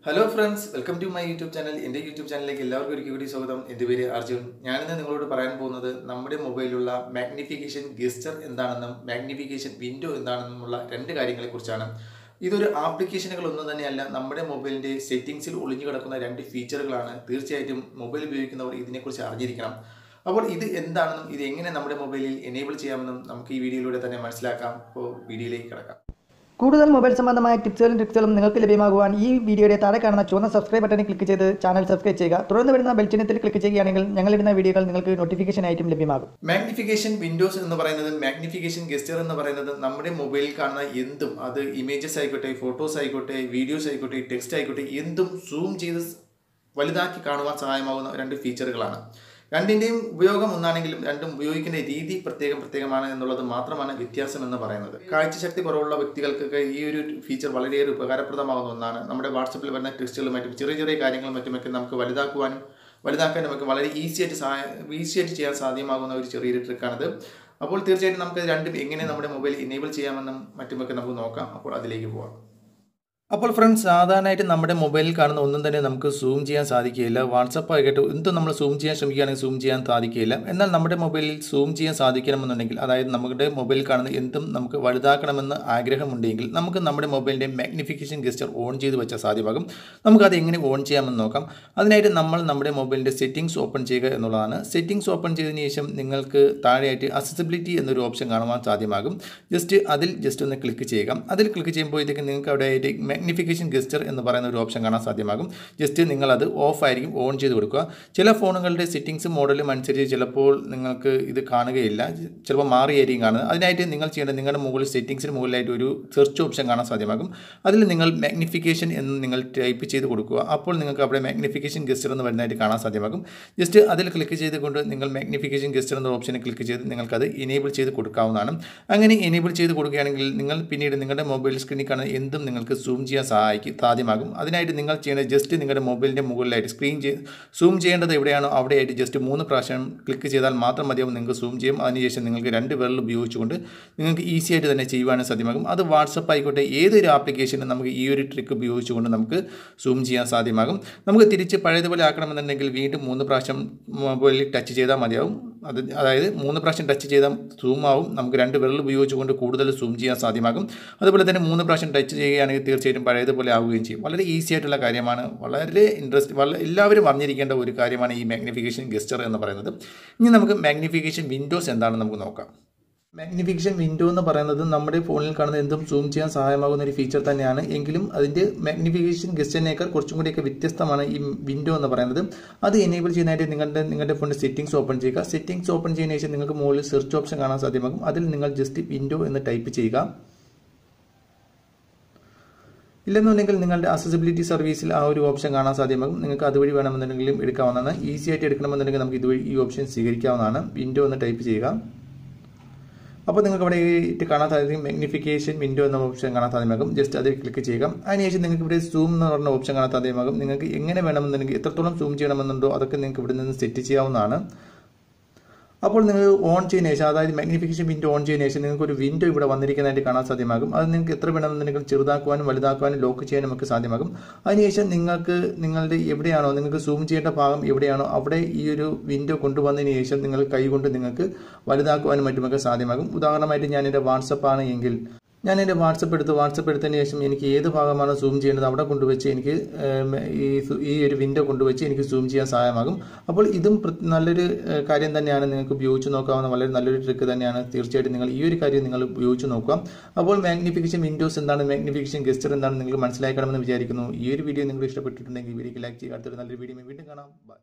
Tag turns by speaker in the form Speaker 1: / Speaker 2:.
Speaker 1: Hello friends, welcome to my YouTube channel. എൻ്റെ YouTube ചാനലിലേക്ക് എല്ലാവർക്കും ഒരിക്കൽ കൂടി സ്വാഗതം. എൻ്റെ പേര് അർജുൻ. ഞാനിന്ന് നിങ്ങളോട് പറയാൻ പോകുന്നത് നമ്മുടെ മൊബൈലിലുള്ള മാഗ്നിഫിക്കേഷൻ ഗെസ്റ്റർ എന്താണെന്നും മാഗ്നിഫിക്കേഷൻ വിൻഡോ എന്താണെന്നുമുള്ള രണ്ട് കാര്യങ്ങളെക്കുറിച്ചാണ്. ഇതൊരു ആപ്ലിക്കേഷനുകളൊന്നും തന്നെയല്ല, നമ്മുടെ മൊബൈലിൻ്റെ സെറ്റിംഗ്സിൽ ഒളിഞ്ഞു കിടക്കുന്ന രണ്ട് ഫീച്ചറുകളാണ്. തീർച്ചയായിട്ടും മൊബൈൽ ഉപയോഗിക്കുന്നവർ ഇതിനെക്കുറിച്ച് അറിഞ്ഞിരിക്കണം. അപ്പോൾ ഇത് എന്താണെന്നും ഇത് എങ്ങനെ നമ്മുടെ മൊബൈലിൽ എനേബിൾ ചെയ്യാമെന്നും നമുക്ക് ഈ വീഡിയോയിലൂടെ തന്നെ മനസ്സിലാക്കാം. അപ്പോൾ വീഡിയോയിലേക്ക് കിടക്കാം.
Speaker 2: കൂടുതൽ മൊബൈൽ സംബന്ധമായ ടിപ്സുകളും ട്രിക്സുകളും നിങ്ങൾക്ക് ലഭ്യമാകുവാൻ ഈ വീഡിയോയുടെ താഴെ കാണുന്ന ചുവന്ന സബ്സ്ക്രൈബ് ബട്ടണിൽ ക്ലിക്ക് ചെയ്ത് ചാനൽ സബ്സ്ക്രൈബ് ചെയ്യുക. തുടർന്ന് വരുന്ന ബെൽ ചിഹ്നത്തിൽ ക്ലിക്ക് ചെയ്യുകയാണെങ്കിൽ ഞങ്ങളിടുന്ന വീഡിയോകൾ നിങ്ങൾക്ക് നോട്ടിഫിക്കേഷൻ ആയിട്ടും ലഭ്യമാകും.
Speaker 1: മാഗ്നിഫിക്കേഷൻ വിൻഡോസ് എന്ന് പറയുന്നത്, മാഗ്നിഫിക്കേഷൻ ഗെസ്റ്റർ എന്ന് പറയുന്നത് നമ്മുടെ മൊബൈലിൽ കാണുന്ന എന്തും, അത് ഇമേജസ് ആയിക്കോട്ടെ, ഫോട്ടോസ് ആയിക്കോട്ടെ, വീഡിയോസ് ആയിക്കോട്ടെ, ടെക്സ്റ്റ് ആയിക്കോട്ടെ, എന്തും സൂം ചെയ്ത് വലുതാക്കി കാണുവാൻ സഹായമാകുന്ന രണ്ട് ഫീച്ചറുകളാണ്. രണ്ടിൻ്റെയും ഉപയോഗം ഒന്നാണെങ്കിലും രണ്ടും ഉപയോഗിക്കുന്ന രീതി പ്രത്യേകമാണ് എന്നുള്ളത് മാത്രമാണ് വ്യത്യാസം എന്ന് പറയുന്നത്. കാഴ്ചശക്തി കുറവുള്ള വ്യക്തികൾക്കൊക്കെ ഈ ഒരു ഫീച്ചർ വളരെയേറെ ഉപകാരപ്രദമാകുന്ന ഒന്നാണ്. നമ്മുടെ വാട്സപ്പിൽ വരുന്ന ടെക്സ്റ്റുകളും മറ്റും ചെറിയ കാര്യങ്ങളും മറ്റുമൊക്കെ നമുക്ക് വലുതാക്കാനും ഒക്കെ വളരെ ഈസിയായിട്ട് ചെയ്യാൻ സാധ്യമാകുന്ന ഒരു ചെറിയൊരു ട്രിക്കാണിത്. അപ്പോൾ തീർച്ചയായിട്ടും നമുക്ക് രണ്ടും എങ്ങനെ നമ്മുടെ മൊബൈൽ എനേബിൾ ചെയ്യാമെന്നും മറ്റുമൊക്കെ നമുക്ക് നോക്കാം. അപ്പോൾ അതിലേക്ക് പോകാം. അപ്പോൾ ഫ്രണ്ട്സ്, സാധാരണയായിട്ട് നമ്മുടെ മൊബൈലിൽ കാണുന്ന ഒന്നും തന്നെ നമുക്ക് സൂം ചെയ്യാൻ സാധിക്കുകയില്ല. വാട്സപ്പ് ആയിക്കോട്ടെ, എന്തും നമ്മൾ സൂം ചെയ്യാൻ ശ്രമിക്കുകയാണെങ്കിൽ സൂം ചെയ്യാൻ സാധിക്കുകയില്ല. എന്നാൽ നമ്മുടെ മൊബൈലിൽ സൂം ചെയ്യാൻ സാധിക്കണമെന്നുണ്ടെങ്കിൽ, അതായത് നമ്മുടെ മൊബൈലിൽ കാണുന്ന എന്തും നമുക്ക് വലുതാക്കണമെന്ന് ആഗ്രഹമുണ്ടെങ്കിൽ നമുക്ക് നമ്മുടെ മൊബൈലിൻ്റെ മാഗ്നിഫിക്കേഷൻ ഗെസ്റ്റർ ഓൺ ചെയ്ത് വെച്ചാൽ സാധ്യമാകും. നമുക്കത് എങ്ങനെ ഓൺ ചെയ്യാമെന്ന് നോക്കാം. അതിനായിട്ട് നമ്മൾ നമ്മുടെ മൊബൈലിൻ്റെ സെറ്റിംഗ്സ് ഓപ്പൺ ചെയ്യുക എന്നുള്ളതാണ്. സെറ്റിംഗ്സ് ഓപ്പൺ ചെയ്തതിന് ശേഷം നിങ്ങൾക്ക് താഴെയായിട്ട് അക്സസിബിലിറ്റി എന്നൊരു ഓപ്ഷൻ കാണുവാൻ സാധ്യമാകും. അതിൽ ഒന്ന് ക്ലിക്ക് ചെയ്യുക. അതിൽ ക്ലിക്ക് ചെയ്യുമ്പോഴത്തേക്ക് നിങ്ങൾക്ക് അവിടെ ആയിട്ട് മാഗ്നിഫിക്കേഷൻ ഗെസ്റ്റർ എന്ന് പറയുന്ന ഒരു ഓപ്ഷൻ കാണാൻ സാധ്യമാകും. നിങ്ങളത് ഓഫ് ആയിരിക്കും, ഓൺ ചെയ്ത് കൊടുക്കുക. ചില ഫോണുകളുടെ സെറ്റിംഗ്സ് മോഡലും അനുസരിച്ച് ചിലപ്പോൾ നിങ്ങൾക്ക് ഇത് കാണുകയില്ല, ചിലപ്പോൾ മാറിയായിരിക്കും കാണുന്നത്. അതിനായിട്ട് നിങ്ങൾ ചെയ്യേണ്ടത്, നിങ്ങളുടെ മുകളിൽ സെറ്റിംഗ്സിന് മുകളിലായിട്ട് ഒരു സെർച്ച് ഓപ്ഷൻ കാണാൻ സാധ്യമാകും. അതിൽ നിങ്ങൾ മാഗ്നിഫിക്കേഷൻ എന്ന് നിങ്ങൾ ടൈപ്പ് ചെയ്ത് കൊടുക്കുക. അപ്പോൾ നിങ്ങൾക്ക് അവിടെ മാഗ്നിഫിക്കേഷൻ ഗെസ്റ്റർ എന്ന് വരുന്നതായിട്ട് കാണാൻ സാധ്യമാകും. അതിൽ ക്ലിക്ക് ചെയ്തുകൊണ്ട് നിങ്ങൾ മാഗ്നിഫിക്കേഷൻ ഗെസ്റ്റർ എന്ന ഓപ്ഷനിൽ ക്ലിക്ക് ചെയ്ത് നിങ്ങൾക്കത് എനേബിൾ ചെയ്ത് കൊടുക്കാവുന്നതാണ്. അങ്ങനെ എനേബിൾ ചെയ്ത് കൊടുക്കുകയാണെങ്കിൽ നിങ്ങൾ പിന്നീട് നിങ്ങളുടെ മൊബൈൽ സ്ക്രീനിൽ കാണുന്ന എന്തും നിങ്ങൾക്ക് സൂം ചെയ്യാൻ സാധ്യമാകും. അതിനായിട്ട് നിങ്ങൾ ചെയ്യേണ്ടത് നിങ്ങളുടെ മൊബൈലിൻ്റെ മുകളിലായിട്ട് സൂം ചെയ്യേണ്ടത് എവിടെയാണോ അവിടെയായിട്ട് 3 പ്രാവശ്യം ക്ലിക്ക് ചെയ്താൽ മാത്രം മതിയാവും, നിങ്ങൾക്ക് സൂം ചെയ്യും. അതിനുശേഷം നിങ്ങൾക്ക് 2 വിരൽ ഉപയോഗിച്ചുകൊണ്ട് നിങ്ങൾക്ക് ഈസി ആയിട്ട് തന്നെ ചെയ്യുവാനും സാധ്യമാകും. അത് വാട്സപ്പ് ആയിക്കോട്ടെ, ഏതൊരു ആപ്ലിക്കേഷനും നമുക്ക് ഈ ഒരു ട്രിക്ക് ഉപയോഗിച്ചുകൊണ്ട് നമുക്ക് സൂം ചെയ്യാൻ സാധ്യമാകും. നമുക്ക് തിരിച്ച് പഴയതുപോലെ ആക്കണമെന്നുണ്ടെങ്കിൽ വീണ്ടും 3 പ്രാവശ്യം മൊബൈലിൽ ടച്ച് ചെയ്താൽ മതിയാവും. അതായത് 3 പ്രാവശ്യം ടച്ച് ചെയ്താൽ സൂം ആവും. നമുക്ക് 2 വിരൽ ഉപയോഗിച്ചുകൊണ്ട് കൂടുതൽ സൂം ചെയ്യാൻ സാധ്യമാകും. അതുപോലെ തന്നെ 3 പ്രാവശ്യം ടച്ച് ചെയ്യുകയാണെങ്കിൽ തീർച്ചയായിട്ടും പഴയതുപോലെ ആവുകയും ചെയ്യും. വളരെ ഈസി ആയിട്ടുള്ള കാര്യമാണ്, വളരെ എല്ലാവരും അറിഞ്ഞിരിക്കേണ്ട ഒരു കാര്യമാണ് ഈ മാഗ്നിഫിക്കേഷൻ ഗെസ്റ്റർ എന്ന് പറയുന്നത്. ഇനി നമുക്ക് മാഗ്നിഫിക്കേഷൻ വിൻഡോസ് എന്താണെന്ന് നമുക്ക് നോക്കാം. മാഗ്നിഫിക്കേഷൻ വിൻഡോ എന്ന് പറയുന്നത് നമ്മുടെ ഫോണിൽ കാണുന്ന എന്തും സൂം ചെയ്യാൻ സഹായമാകുന്ന ഒരു ഫീച്ചർ തന്നെയാണ്. എങ്കിലും അതിൻ്റെ മാഗ്നിഫിക്കേഷൻ ഗെസ്റ്ററിനേക്കാൾ കുറച്ചും കൂടിയൊക്കെ വ്യത്യസ്തമാണ് ഈ വിൻഡോ എന്ന് പറയുന്നത്. അത് എനേബിൾ ചെയ്യാനായിട്ട് നിങ്ങളുടെ ഫോണിൻ്റെ സെറ്റിംഗ്സ് ഓപ്പൺ ചെയ്യുക. സെറ്റിംഗ്സ് ഓപ്പൺ ചെയ്യുന്ന ശേഷം നിങ്ങൾക്ക് മുകളിൽ സെർച്ച് ഓപ്ഷൻ കാണാൻ സാധ്യമാകും. അതിൽ നിങ്ങൾ വിൻഡോ എന്ന് ടൈപ്പ് ചെയ്യുക. ഇല്ലെന്നുണ്ടെങ്കിൽ നിങ്ങളുടെ അക്സസിബിലിറ്റി സർവീസിൽ ആ ഒരു ഓപ്ഷൻ കാണാൻ സാധ്യമാകും. നിങ്ങൾക്ക് അതുവഴി വേണമെന്നുണ്ടെങ്കിലും എടുക്കാവുന്നതാണ്. ഈസി ആയിട്ട് എടുക്കണമെന്നുണ്ടെങ്കിൽ നമുക്ക് ഇതുവഴി ഈ ഓപ്ഷൻ സ്വീകരിക്കാവുന്നതാണ്. വിൻഡോ എന്ന് ടൈപ്പ് ചെയ്യുക. അപ്പോൾ നിങ്ങൾക്ക് ഇവിടെ കാണാൻ സാധിക്കും മാഗ്നിഫിക്കേഷൻ വിൻഡോ എന്ന ഓപ്ഷൻ കാണാൻ സാധ്യമാകും. അതിൽ ക്ലിക്ക് ചെയ്യുക. അതിനുശേഷം നിങ്ങൾക്ക് ഇവിടെ സൂം എന്ന് പറഞ്ഞ ഓപ്ഷൻ കാണാൻ സാധ്യമാകും. നിങ്ങൾക്ക് എങ്ങനെ വേണമെന്നുണ്ടെങ്കിൽ എത്രത്തോളം സൂം ചെയ്യണമെന്നുണ്ടോ അതൊക്കെ നിങ്ങൾക്ക് ഇവിടെ നിന്ന് സെറ്റ് ചെയ്യാവുന്നതാണ്. അപ്പോൾ നിങ്ങൾ ഓൺ ചെയ്യുന്ന ശേഷം, അതായത് മാഗ്നിഫിക്കേഷൻ വിൻഡോ ഓൺ ചെയ്യുന്ന ശേഷം നിങ്ങൾക്ക് ഒരു വിൻഡോ ഇവിടെ വന്നിരിക്കുന്നതായിട്ട് കാണാൻ സാധ്യമാകും. അത് നിങ്ങൾക്ക് എത്ര വേണമെന്നുണ്ടെങ്കിൽ ചെറുതാക്കുവാനും വലുതാക്കുവാനും ലോക്ക് ചെയ്യാനും ഒക്കെ സാധ്യമാകും. അതിനുശേഷം നിങ്ങളുടെ എവിടെയാണോ നിങ്ങൾക്ക് സൂം ചെയ്യേണ്ട ഭാഗം എവിടെയാണോ അവിടെ ഈ ഒരു വിൻഡോ കൊണ്ടുവന്നതിന് ശേഷം നിങ്ങൾ കൈകൊണ്ട് നിങ്ങൾക്ക് വലുതാക്കുവാനും മറ്റുമൊക്കെ സാധ്യമാകും. ഉദാഹരണമായിട്ട് ഞാൻ എൻ്റെ വാട്സപ്പ് ആണ് എങ്കിൽ ഞാൻ എൻ്റെ വാട്സപ്പ് എടുത്തതിന് ശേഷം എനിക്ക് ഏത് ഭാഗമാണ് സൂം ചെയ്യേണ്ടത് അവിടെ കൊണ്ടുവച്ച് എനിക്ക് ഈ ഒരു വിൻഡോ കൊണ്ടുവച്ച് എനിക്ക് സൂം ചെയ്യാൻ സഹായമാകും. അപ്പോൾ ഇതും നല്ലൊരു കാര്യം തന്നെയാണ്, നിങ്ങൾക്ക് ഉപയോഗിച്ച് നോക്കാവുന്ന വളരെ നല്ലൊരു ട്രിക്ക് തന്നെയാണ്. തീർച്ചയായിട്ടും നിങ്ങൾ ഈ ഒരു കാര്യം നിങ്ങൾ ഉപയോഗിച്ച് നോക്കുക. അപ്പോൾ മാഗ്നിഫിക്കേഷൻ വിൻഡോസ് എന്താണ്, മാഗ്നിഫിക്കേഷൻ ഗെസ്റ്റർ എന്താണ് നിങ്ങൾ മനസ്സിലാക്കണമെന്ന് വിചാരിക്കുന്നു. ഈ ഒരു വീഡിയോ നിങ്ങൾ ഇഷ്ടപ്പെട്ടിട്ടുണ്ടെങ്കിൽ വീഡിയോക്ക് ലൈക്ക് ചെയ്യുക. അടുത്തൊരു നല്ലൊരു വീഡിയോ വീണ്ടും കാണാം. ബൈ.